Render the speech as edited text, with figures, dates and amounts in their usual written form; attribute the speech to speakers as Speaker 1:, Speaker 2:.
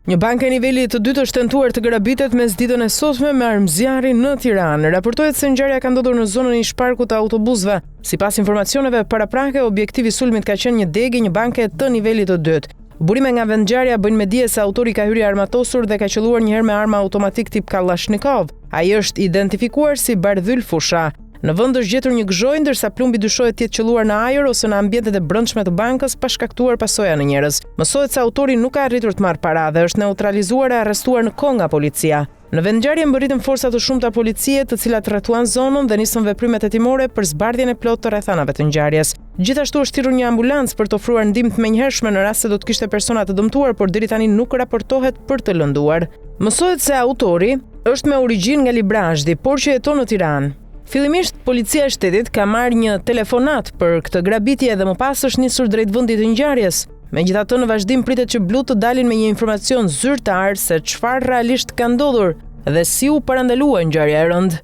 Speaker 1: Një bank e nivelit të dytë është tentuar të grabitet mes ditën e sotme me armëzjarri në Tiranë. Raportohet se ngjarja ka ndodhur në zonën e shparkut të autobusëve. Sipas informacioneve paraprake, objektivi i sulmit ka qenë një degë një banke të nivelit të dytë. Burime nga vendngjarja bëjnë me dije se autori ka hyrë armatosur dhe ka qelluar një herë me armë automatik tip Kalashnikov. Ai është identifikuar si Bardhyl Fusha. Në vend është gjetur një gëzhoj, ndërsa plumbi dyshohet të jetë qelluar në ajër ose në ambientet e brendshme të bankës pa shkaktuar pasoja në njerëz. Mësohet se autori nuk ka arritur të marrë para dhe është neutralizuar e arrestuar në kohë nga policia. Në vendngjarje mbërritën forca të shumta policie, të cilat rrethuan zonën dhe nisën veprimet hetimore për zbardhjen e plotë të rrethanave të ngjarjes. Gjithashtu është thirrur një ambulancë për të ofruar ndihmë të menjëhershme në rast se do të kishte persona të dëmtuar, por deri tani nuk raportohet për të lënduar. Mësohet se autori është me origjinë nga Librazhdi, por që jeton në Tiranë. Fillimisht, policia e shtetit ka marrë një telefonat për këtë grabitje dhe më pas është nisur drejt vendit të ngjarjes. Megjithatë, në vazhdim pritet që Blu të dalin me një informacion zyrtar se çfarë realisht ka ndodhur dhe si u parandalua ngjarja e rëndë.